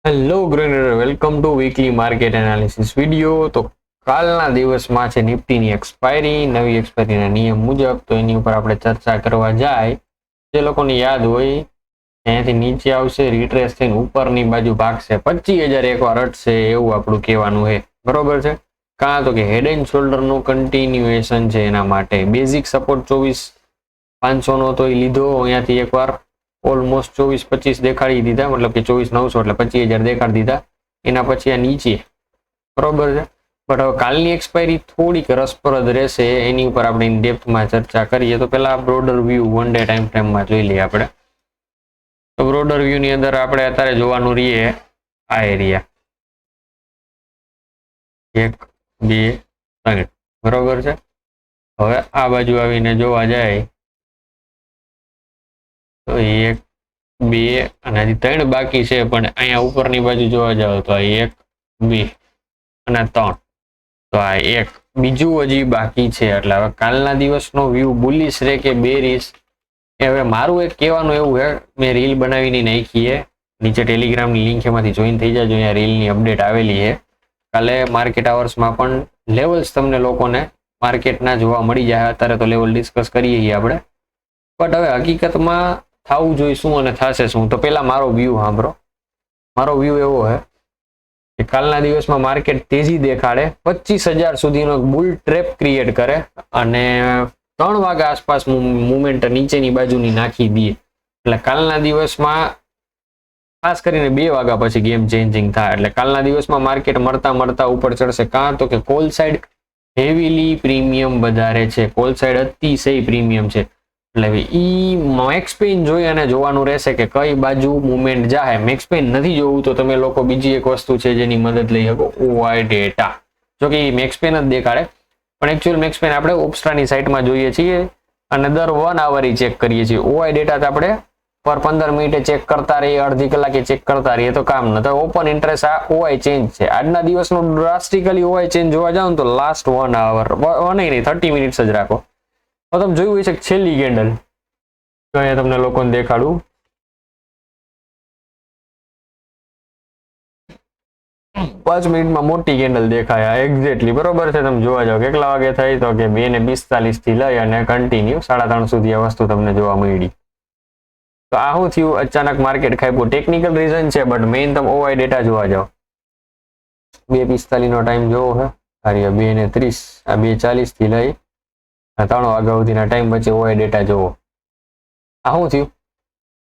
Hello ગ્રેનર, welcome to weekly market analysis video. તો કાલના દિવસમાં છે નિફ્ટીની એક્સપાયરી, નવી એક્સપાયરીના નિયમ મુજબ. તો એની ઉપર આપણે ચર્ચા કરવા જાય. જે લોકોને યાદ હોય અહીંયાથી નીચે આવશે, રિટ્રેસ થઈને ઉપરની બાજુ ભાગશે, 25,000 એકવાર અટશે એવું આપણું કહેવાનું છે. બરોબર છે? કાં તો કે હેડ એન્ડ શોલ્ડરનું કન્ટિન્યુએશન છે. એના માટે બેઝિક સપોર્ટ 24,500 નો તો એ લીધો અહીંયાથી એકવાર, ઓલમોસ્ટ 24,25 દેખાડી દીધા, મતલબ કે 24,900 એટલે 25,000 દેખાડી દીધા. એના પછી આ નીચે, બરોબર છે. બટ હવે કાલની એક્સપાયરી થોડીક રસપ્રદ રહેશે, એની ઉપર આપણે ઇન ડેપ્થમાં ચર્ચા કરીએ. તો પેલા broader view one day time ફ્રેમમાં જોઈ લઈએ આપણે. તો બ્રોડર વ્યૂ ની અંદર આપણે અત્યારે જોવાનું રહીએ આ એરિયા 1 2 3, બરોબર છે. હવે આ બાજુ આવીને જોવા જાય તો 1 2 અને હજી 3 બાકી છે, પણ અહીંયા ઉપરની બાજુ જોવા જાવ તો 1 2 અને 3, તો આ એક બીજું હજી બાકી છે. એટલે હવે કાલના દિવસનો વ્યૂ બુલિશ રે કે બેરિશ, હવે મારું એક કહેવાનું એવું છે, મેં રીલ બનાવીને નાખી છે નીચે, ટેલિગ્રામની લિંક એમાંથી જોઈન થઈ જાજો. અહીંયા રીલની અપડેટ આવેલી છે. કાલે માર્કેટ અવર્સમાં પણ લેવલ્સ તમને લોકોને માર્કેટના જોવા મળી જાય. અત્યારે તો લેવલ ડિસ્કસ કરીએ છીએ આપણે, બટ હવે હકીકતમાં થવું જોઈએ શું અને થશે શું. તો પેલા મારો વ્યૂ સાંભળો. મારો વ્યૂ એવો છે કે કાલના દિવસમાં માર્કેટ તેજી દેખાડે, 25,000 સુધીનો બુલ ટ્રેપ ક્રિએટ કરે અને 3 વાગ્યા આસપાસ મુવમેન્ટ નીચેની બાજુની નાખી દે. એટલે કાલના દિવસમાં ખાસ કરીને 2 વાગ્યા પછી ગેમ ચેન્જિંગ થાય. એટલે કાલના દિવસમાં માર્કેટ મળતા ઉપર ચડશે. કાં તો કે કોલ સાઇડ હેવીલી પ્રીમિયમ વધારે છે, કોલ સાઇડ અતિશય પ્રીમિયમ છે. એટલે ઈ મેક્સ પેઇન જોઈ અને જોવાનું રહેશે કે કઈ બાજુ મુવમેન્ટ જાહે. મેક્સ પેઇન નથી જોવું તો તમે લોકો બીજી એક વસ્તુ છે જેની મદદ લઈ શકો, ઓઆઈ ડેટા. જો કે મેક્સ પેઇન જ દેખાડે, પણ એકચ્યુઅલ મેક્સ પેઇન આપણે ઓપ્સ્ટ્રાની સાઇટમાં જોઈએ છીએ અને દર 1 અવર ચેક કરીએ છીએ. ઓઆઈ ડેટા તો આપણે પર 15 મિનિટે ચેક કરતા રહીએ, અડધી કલાકે ચેક કરતા રહીએ તો કામ ન થાય. ઓપન ઇન્ટરેસ્ટ આ ઓઆઈ ચેન્જ છે. આજના દિવસનો ડ્રાસ્ટિકલી ઓઆઈ ચેન્જ જોવા જાવ તો લાસ્ટ 1 અવર, નહીં 30 મિનિટ્સ જ રાખો. તો તમે જોયું હોય છે છેલ્લી કેન્ડલ, તો અહીંયા તમને લોકોને દેખાડું. પાંચ મિનિટમાં મોટી કેન્ડલ દેખાય એક્ઝેક્ટલી, બરોબર છે. તમે જોવા જાવ કેટલા વાગે થઈ તો કે 2:45 થી લઈ અને કન્ટિન્યુ 3:30 સુધી આ વસ્તુ તમને જોવા મળી. તો આ શું થયું, અચાનક માર્કેટ ખાઈપું. ટેકનિકલ રીઝન છે, બટ મેઇન તમે ઓઆઈ ડેટા જોવા જાવ. 2:45 નો ટાઈમ જોવો છે, 2:30, આ 2:40 થી લઈ 3 વાગ્યા સુધીના ટાઈમ વચ્ચે ઓઆઈ ડેટા જોવો. આ શું થયું,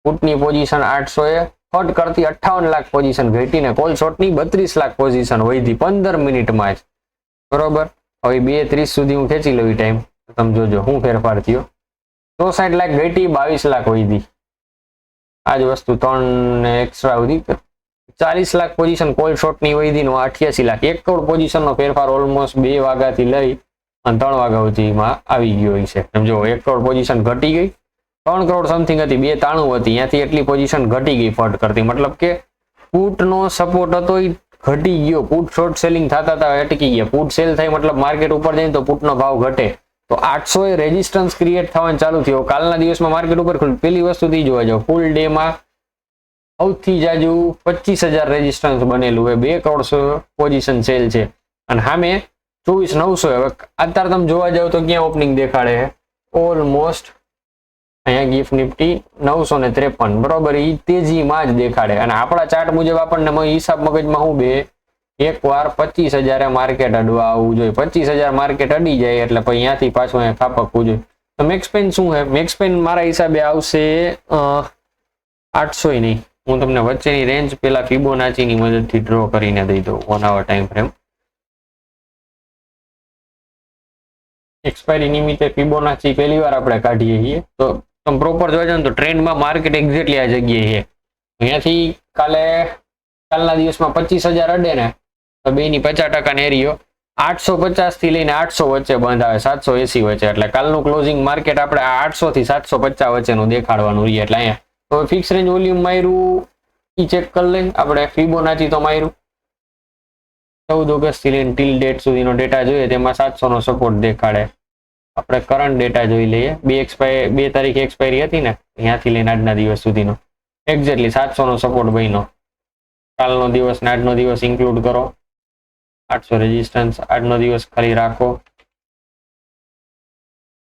પુટની પોઝિશન 800 ફટ કરતી 58 લાખ પોઝિશન ઘટીને કોલ શોર્ટની 32 લાખ પોઝિશન વધી 15 મિનિટમાં જ, બરોબર. હવે 2:30 સુધી હું ખેંચી લઉં ટાઈમ, તમે જોજો શું ફેરફાર થયો. 64 લાખ ઘટી 22 લાખ વધી. આ જ વસ્તુ 3 ને એક્સ્ટ્રા વધી 40 લાખ પોઝિશન કોલ શોર્ટની વધી નો 88 લાખ, 1 કરોડ પોઝિશનનો ફેરફાર ઓલમોસ્ટ 2 વાગ્યાથી લઈ અને 3 વાગ્યા સુધીમાં આવી ગયો છે. સમજો 1 કરોડ પોઝિશન ઘટી ગઈ, 3 કરોડ સમથિંગ હતી, 293 હતી, ત્યાંથી એટલી પોઝિશન ઘટી ગઈ ફટ કરતી. મતલબ કે પુટનો સપોર્ટ હતો એ ઘટી ગયો, પુટ શોર્ટ સેલિંગ થતા હતા અટકી ગયા. પુટ સેલ થાય મતલબ માર્કેટ ઉપર જાય તો પુટનો ભાવ ઘટે, તો 800 એ રેઝિસ્ટન્સ ક્રિએટ થવાનું ચાલુ થયો. કાલના દિવસમાં માર્કેટ ઉપર પેલી વસ્તુ થી જોવા જાવ, ફૂલ ડે માં સૌથી જાજુ 25,000 રેઝિસ્ટન્સ બનેલું હોય, 2 કરોડ પોઝિશન સેલ છે અને સામે 24,900. હવે અત્યારે તમે જોવા જાવ તો ક્યાં ઓપનિંગ દેખાડે છે, ઓલમોસ્ટ અહીંયા ગિફ્ટ નિફ્ટી 953, બરોબર. એ તેજીમાં જ દેખાડે અને આપણા ચાર્ટ મુજબ આપણને હિસાબ મગજમાં હું બે એકવાર 25,000 માર્કેટ અડવા આવવું જોઈએ. 25,000 માર્કેટ અડી જાય એટલે પછી અહીંયાથી પાછું અહીંયા ખાપકવું જોઈએ. તો મેક્સ પેન શું છે, મેક્સ પેન મારા હિસાબે આવશે 800 નહીં. હું તમને વચ્ચેની રેન્જ પેલા ફિબોનાચીની મદદથી ડ્રો કરીને દઈ દઉં. 1 અવર ટાઈમ ફ્રેમ એક્સપાયરી નિમિત્તે ફિબોનાચી પહેલી વાર આપણે કાઢીએ છીએ. તો તમે પ્રોપર જોવા જાવ તો ટ્રેન્ડમાં માર્કેટ એક્ઝેક્ટલી આ જગ્યાએ છે. અહીંયાથી કાલના દિવસમાં 25,000 અડે ને તો બેની 50% એરિયો 850 થી લઈને 800 વચ્ચે બંધ આવે, 780 વચ્ચે. એટલે કાલનું ક્લોઝિંગ માર્કેટ આપણે 800 થી 750 વચ્ચેનું દેખાડવાનું રહીએ. એટલે અહીંયા તો ફિક્સ રેન્જ વોલ્યુમ માર્યું ઈ ચેક કરી લઈએ આપણે. ફિબોનાચી તો માર્યું 14 ઓગસ્ટ થી લઈને ટીલ ડેટ સુધીનો ડેટા જોઈએ, તેમાં 700 નો સપોર્ટ દેખાડે. આપણે કરંટ ડેટા જોઈ લઈએ. 2 તારીખે એક્સપાયરી હતી ને, ત્યાંથી લઈને આજના દિવસ સુધીનો એક્ઝેક્ટલી 700 નો સપોર્ટ બન્યો. કાલનો દિવસ ને આજનો દિવસ ઇન્ક્લુડ કરો, 800 રેઝિસ્ટન્સ, આજનો દિવસ ખાલી રાખો,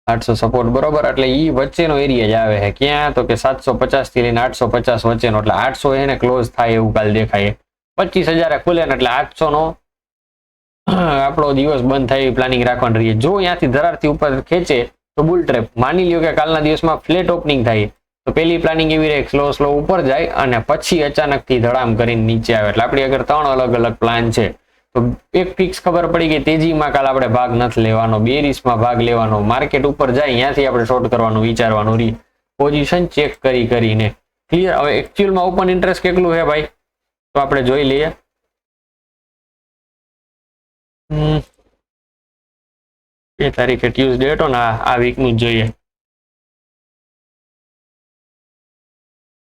800 સપોર્ટ, બરોબર. એટલે ઈ વચ્ચેનો એરિયા જ આવે છે ક્યાં, તો કે 750 થી લઈને 850 વચ્ચેનો, એટલે 800 એને ક્લોઝ થાય એવું કાલ દેખાય. 25,000 ખુલે ને એટલે 800 નો આપણો દિવસ બંધ થાય એવી પ્લાનિંગ રાખવાની રહીએ. જો અહીંયાથી ધરારથી ઉપર ખેંચે તો બુલ ટ્રેપ. માની લ્યો કે કાલના દિવસમાં ફ્લેટ ઓપનિંગ થાય તો પેલી પ્લાનિંગ એવી રહે સ્લો ઉપર જાય અને પછી અચાનકથી ધડામ કરીને નીચે આવે. એટલે આપણી આગળ 3 અલગ અલગ પ્લાન છે. તો એક ફિક્સ ખબર પડી ગઈ, તેજીમાં કાલ આપણે ભાગ નથી લેવાનો, બેરીસમાં ભાગ લેવાનો, માર્કેટ ઉપર જાય અહીંયાથી આપણે શોર્ટ કરવાનું વિચારવાનું રહી, પોઝિશન ચેક કરીને. ક્લિયર. હવે એકચ્યુઅલમાં ઓપન ઇન્ટરેસ્ટ કેટલું છે ભાઈ, તો આપણે જોઈ લઈએ. એ તારીખે ટ્યુઝડે હતો ને, આ વીકનું જ જોઈએ.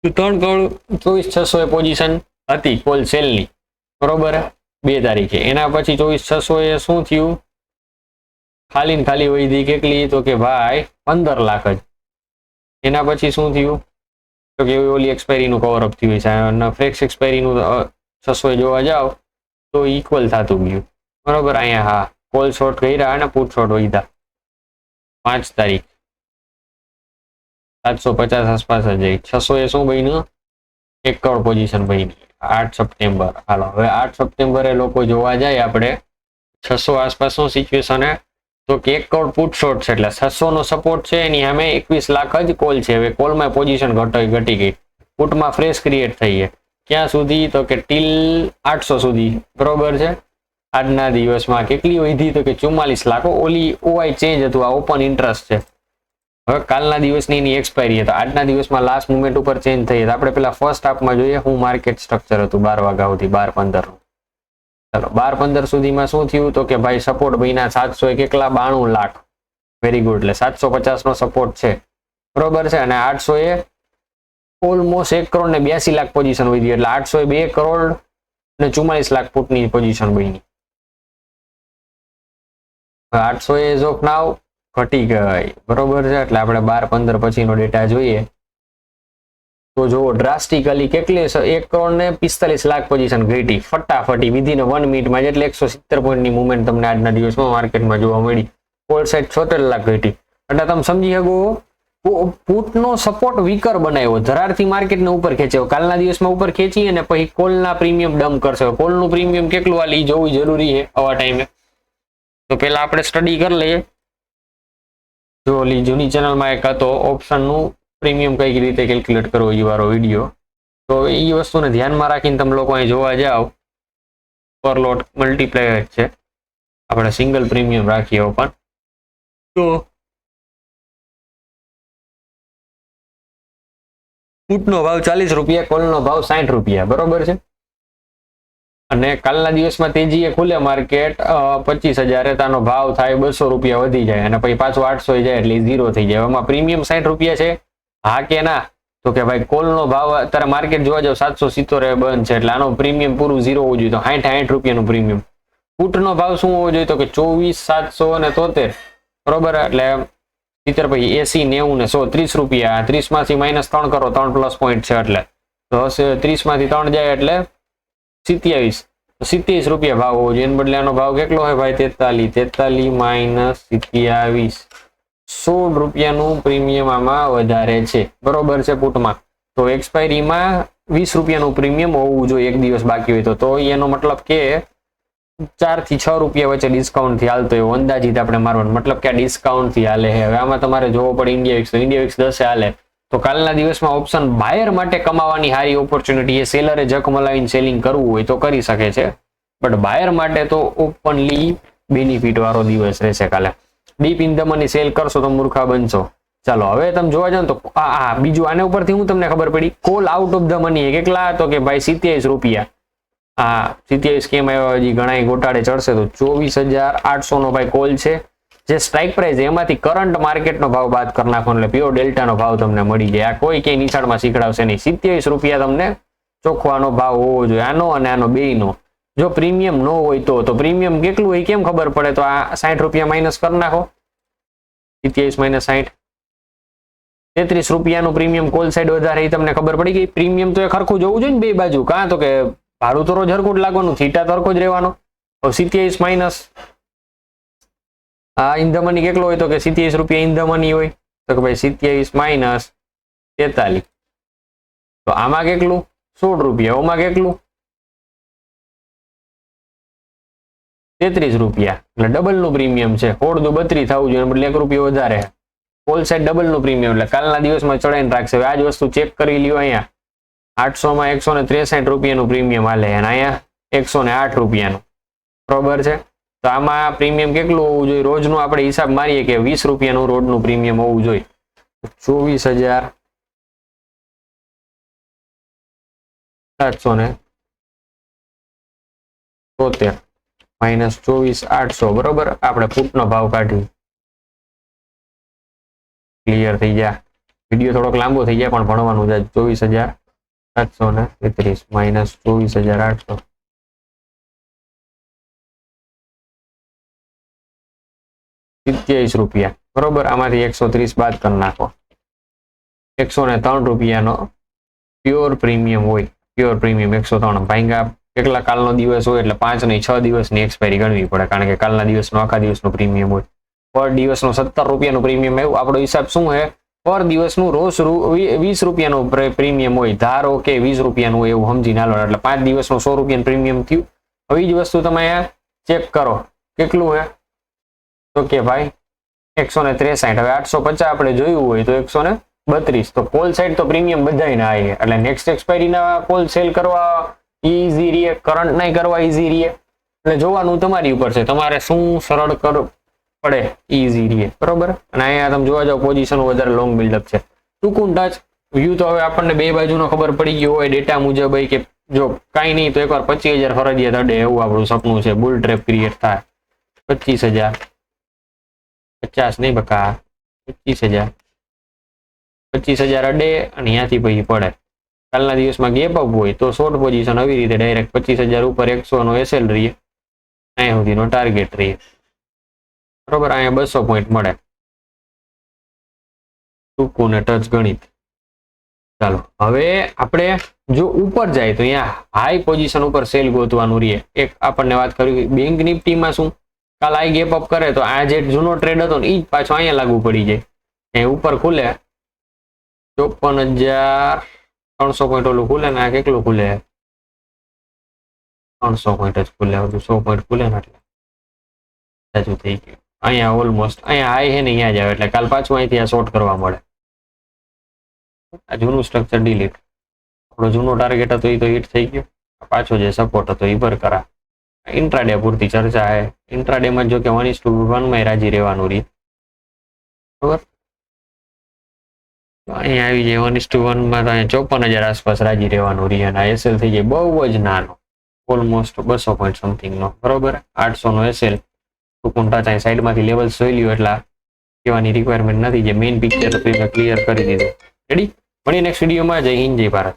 3,24,600 પોઝિશન હતી કોલ સેલની, બરોબર, 2 તારીખે. એના પછી 24,600 એ શું થયું, ખાલી ને ખાલી વધી કેટલી, તો કે ભાઈ 15 લાખ જ. એના પછી શું થયું, તો કે ઓલી એક્સપાયરીનું કવર અપ થયું છે અને ફ્લેક્સ એક્સપાયરીનું 600 જોવા જાવ તો ઇક્વલ થતું ગયું, બરોબર. અહીંયા હા કોલ શોર્ટ કર્યા અને પુટ શોર્ટ વધ્યા. 5 તારીખ 750 આસપાસ જ જાય. 600 એ શું બન્યું, 1 કરોડ પોઝિશન બની. 8 સપ્ટેમ્બર. હાલો હવે 8 સપ્ટેમ્બરે લોકો જોવા જાય આપણે 600 આસપાસ શું સિચ્યુએશન હે, તો કે 1 કરોડ પુટ શોર્ટ છે, એટલે 600 નો સપોર્ટ છે, એની સામે 21 લાખ જ કોલ છે. હવે કોલમાં પોઝિશન ઘટી ગઈ, પુટમાં ફ્રેશ ક્રિએટ થઈ છે. ક્યાં સુધી, તો કે ટીલ 800 સુધી, બરોબર છે. આજના દિવસમાં કેટલી વધી, તો કે 44 લાખ. ઓલી ઓઆઈ ચેન્જ હતું, આ ઓપન ઇન્ટરેસ્ટ છે. હવે કાલના દિવસની એની એક્સપાયરી હતી, આજના દિવસમાં લાસ્ટ મુવમેન્ટ ઉપર ચેન્જ થઈ. આપણે પેલા ફર્સ્ટ હાફમાં જોઈએ હું માર્કેટ સ્ટ્રક્ચર હતું 12 વાગ્યા સુધી, 12:15. ચાલો 12:15 સુધીમાં શું થયું, તો કે ભાઈ સપોર્ટ બન્યા 700 કેટલા, 92 લાખ. Very good. એટલે 750 નો સપોર્ટ છે, બરોબર છે. અને 800 એ ઓલમોસ્ટ 1 કરોડ ને 82 લાખ પોઝિશન વધી, એટલે 800 એ 2 કરોડ ને 44 લાખ ફૂટની પોઝિશન બની. 800 એઝ ઓફ નાવ ઘટી ગઈ, બરોબર છે. એટલે આપણે 12:15 પછીનો ડેટા જોઈએ તો જો ડ્રાસ્ટિકલી કેટલી, 1 કરોડ ને 45 લાખ પોઝિશન ઘટી ફટાફટી વિધિન 1 મિનિટમાં, એટલે 170 પોઈન્ટની મુવમેન્ટ તમને આજના દિવસમાં માર્કેટમાં જોવા મળી. કોલ સાઇડ 76 લાખ ઘટી. એટલે તમે સમજી શકો પુટનો સપોર્ટ વીકર બનાવ્યો, ધરારથી માર્કેટને ઉપર ખેંચ્યો. કાલના દિવસમાં ઉપર ખેંચી અને પછી કોલના પ્રીમિયમ ડમ્પ કરશે. કોલનું પ્રીમિયમ કેટલું હાલ એ જોવું જરૂરી છે આવા ટાઈમે. તો પેલા આપણે સ્ટડી કરી લઈએ. જો ઓલી જૂની ચેનલમાં એક હતો ઓપ્શનનું પ્રીમિયમ કઈ રીતે કેલ્ક્યુલેટ કરવો એ વાળો વિડીયો, તો એ વસ્તુને ધ્યાનમાં રાખીને તમે લોકો અહીં જોવા જાઓ. પર લોટ મલ્ટીપ્લાયર છે, આપણે સિંગલ પ્રીમિયમ રાખીએ ઓપન. તો પુટનો ભાવ 40 રૂપિયા, કોલનો ભાવ 60 રૂપિયા, બરોબર છે. અને કાલના દિવસમાં તેજીએ ખુલે માર્કેટ 25,000, તાનો ભાવ થાય 200 રૂપિયા વધી જાય અને પછી પાછું 800 જાય એટલે 0 થઈ જાય. એમાં પ્રીમિયમ 60 રૂપિયા છે, હા કે ના, તો કે ભાઈ કોલનો ભાવ અત્યારે માર્કેટ જોવા જાવ 770 બંધ છે, એટલે આનો પ્રીમિયમ પૂરું 0 હોવું જોઈએ, તો 60 રૂપિયાનું પ્રીમિયમ. પુટનો ભાવ શું હોવો જોઈએ, તો કે 24,773, બરોબર. એટલે 70 પછી 80, 90 ને 100, 30 રૂપિયા. 30 માંથી -3 કરો, 3 પ્લસ પોઈન્ટ છે, એટલે તો 30 માંથી 3 જાય એટલે 27, 27 રૂપિયા ભાવ હોવો જોઈએ. એને બદલે આનો ભાવ કેટલો હોય ભાઈ, 43 માઇનસ 27, 16 રૂપિયાનું પ્રીમિયમ આમાં વધારે છે, બરોબર છે પુટમાં. તો એક્સપાયરીમાં 20 રૂપિયાનું પ્રીમિયમ હોવું જોઈએ એક દિવસ બાકી હોય તો એનો મતલબ કે 4 થી 6 રૂપિયા વચ્ચે ડિસ્કાઉન્ટ થી હાલતો એવો અંદાજિત આપણે મારવાનો, મતલબ કે આ ડિસ્કાઉન્ટ થી હાલે છે. હવે આમાં તમારે જોવો પડે ઇન્ડિયા વિક્સ, તો ઇન્ડિયા વિક્સ 10 હાલે. તો કાલના દિવસમાં ઓપ્શન બાયર માટે કમાવાની સારી ઓપોર્ચ્યુનિટી છે. સેલરે જક મલાવીને સેલિંગ કરવું હોય તો કરી શકે છે, બટ બાયર માટે તો ઓપનલી બેનિફિટ વાળો દિવસ રહેશે કાલે. Deep in the money cell કરશો તો મૂર્ખા બનશો. ચાલો હવે તમે જોવા જાવ તો બીજું આના ઉપરથી હું તમને ખબર પડી, call out of the money કેટલા, તો કે ભાઈ 27 રૂપિયા. 27 કેમ આવ્યા, હજી ઘણા ગોટાળે ચડશે. તો 24,800 નો ભાઈ કોલ છે, જે સ્ટ્રાઇક પ્રાઇસ એમાંથી કરંટ માર્કેટનો ભાવ બાદ કરી નાખો એટલે પ્યોર ડેલ્ટાનો ભાવ તમને મળી જાય. આ કોઈ ક્યાંય નિશાળમાં શીખડાવશે નહીં. 27 રૂપિયા તમને ચોખ્ખવાનો ભાવ હોવો જોઈએ, આનો અને આનો બેયનો. જો પ્રીમિયમ ન હોય તો પ્રીમિયમ કેટલું હોય કેમ ખબર પડે, તો આ 60 રૂપિયા માઇનસ કરી નાખો. 27 માઇનસ 60, 33 રૂપિયાનું પ્રીમિયમ કોલ સાઈડ વધારે, એ તમને ખબર પડી ગઈ. પ્રીમિયમ તો એ ખરખું જોવું જોઈએ ને બે બાજુ, કાં તો કે ભાડું તો રોજ હરખું જ લાગવાનું, થીટા તો હરખો જ રહેવાનો. 27 માઇનસ આ ઇન ધ મની કેટલો હોય તો કે 27 રૂપિયા ઇન ધ મની હોય તો કે ભાઈ 27 માઇનસ 43 તો આમાં કેટલું 16 રૂપિયા, ઓમાં કેટલું 33 રૂપિયા, એટલે ડબલ નું પ્રીમિયમ છે. 16 દુ 32 થવું જોઈએ, એટલે 1 રૂપિયો વધારે. હોલ સાઈડ ડબલ નું પ્રીમિયમ, એટલે કાલના દિવસમાં ચડાઈને રાખશે. હવે આ જ વસ્તુ ચેક કરી લ્યો. અહીંયા 800 માં 163 રૂપિયાનું પ્રીમિયમ હાલે અને અહીંયા 108 રૂપિયાનું, બરોબર છે. તો આમાં પ્રીમિયમ કેટલું હોવું જોઈએ? રોજનું આપણે હિસાબ મારીએ કે 20 રૂપિયાનું રોજનું પ્રીમિયમ હોવું જોઈએ. 24,773 માઇનસ 24,800, બરોબર. આપણે ફૂટનો ભાવ કાઢ્યું. ક્લિયર થઈ ગયા. વિડીયો થોડોક લાંબો થઈ જાય પણ ભણવાનું છે. 24,733 માઇનસ 24,800 27 રૂપિયા, બરોબર. આમાંથી 130 બાદ કરી નાખો. 103 રૂપિયાનો પ્યોર પ્રીમિયમ હોય. પ્યોર પ્રીમિયમ 103 ભાંગા કેટલા કાલનો દિવસ હોય એટલે 5 નહીં 6 દિવસની એક્સપાયરી ગણવી પડે, કારણ કે કાલના દિવસનો આખા દિવસનો પ્રીમિયમ હોય. પર દિવસનો 17 રૂપિયાનું પ્રીમિયમ આવ્યું. આપણો હિસાબ શું છે? પર દિવસનું રોજ 20 રૂપિયાનું પ્રીમિયમ હોય. ધારો કે 20 રૂપિયાનું હોય એવું સમજીને હાલો, એટલે 5 દિવસનું 100 રૂપિયાનું પ્રીમિયમ થયું. હવે જ વસ્તુ તમે ચેક કરો કેટલું છે તો કે ભાઈ 163. હવે 850 આપણે જોયું હોય તો 132. તો કોલ સાઈડ તો પ્રીમિયમ બધાયના આવે, એટલે નેક્સ્ટ એક્સપાયરીના કોલ સેલ કરવા ઈઝી રહે, કરંટ નહીં કરવા ઈઝી રહે. એટલે જોવાનું તમારી ઉપર છે, તમારે શું સરળ પડે ઈઝી રહે, બરોબર. અને અહીંયા તમે જોવા જાવ પોઝિશન વધારે લોંગ બિલ્ડઅપ છે. ટૂંકું ટચ વ્યૂ તો હવે આપણને બે બાજુનો ખબર પડી ગયો હોય ડેટા મુજબ કે જો કાંઈ નહીં તો એકવાર 25,000 ફરજિયાત અડે એવું આપણું સપનું છે. બુલ ટ્રેપ ક્રિએટ થાય. 25,000 50 નહીં બકા 25,000 અડે અને અહીંયાથી પછી પડે. કાલના દિવસમાં ગેપ અપ હોય તો શોર્ટ પોઝિશન આવી રીતે ડાયરેક્ટ 25,000 ઉપર 100 નો એસએલ રહીએ, અહીંયા સુધીનો ટાર્ગેટ રહીએ, બરોબર. અહીંયા 200 પોઈન્ટ મળે. ટૂંકું ને ટચ ગણિત. ચાલો હવે આપણે જો ઉપર જાય તો અહીંયા હાઈ પોઝિશન ઉપર સેલ ગોતવાનું રહીએ. એક આપણને વાત કરી બેંક નિફ્ટીમાં શું કાલ આઈ ગેપ અપ કરે તો આ જે જૂનો ટ્રેડ હતો ને એ જ પાછો અહીંયા લાગુ પડી જાય. અહીંયા ઉપર ખુલે 54,300 પોઈન્ટ ઓલું ખુલે ને આ કેટલું ખુલે 300 પોઈન્ટ જ ખુલે. બધું 100 પોઈન્ટ ખુલે ને એટલે સાચું થઈ ગયું. અહીંયા ઓલમોસ્ટ અહીંયા હાઈ છે ને અહીંયા જ આવે એટલે કાલ પાછું અહીંથી આ શોર્ટ કરવા મળે. આ જૂનું સ્ટ્રક્ચર ડિલીટ. આપણો જૂનો ટાર્ગેટ હતો એ તો હિટ થઈ ગયો. પાછો જે સપોર્ટ હતો એ પર કરા. ઇન્ટ્રાડે પૂરતી ચર્ચા છે. ઇન્ટ્રાડેમાં જો કે 1:1 માં રાજી રહેવાનું રહી, બરોબર. અહીંયા આવી જાય 1:1 માં તો અહીંયા 54,000 આસપાસ રાજી રહેવાનું રહી અને એસએલ થઈ જાય બહુ જ નાનો, ઓલમોસ્ટ 200 પોઈન્ટ સમથિંગ નો, બરોબર. 800 નો એસએલ ટૂંકું ટચ સાઈડમાંથી લેવલ્સ જોઈ લ્યો એટલે કહેવાની રિક્વાયરમેન્ટ નથી. જે મેઇન પિક્ચર હતું એ ક્લિયર કરી દીધું. રેડી? મળીએ નેક્સ્ટ વિડીયોમાં. જય હિન્દ, જય ભારત.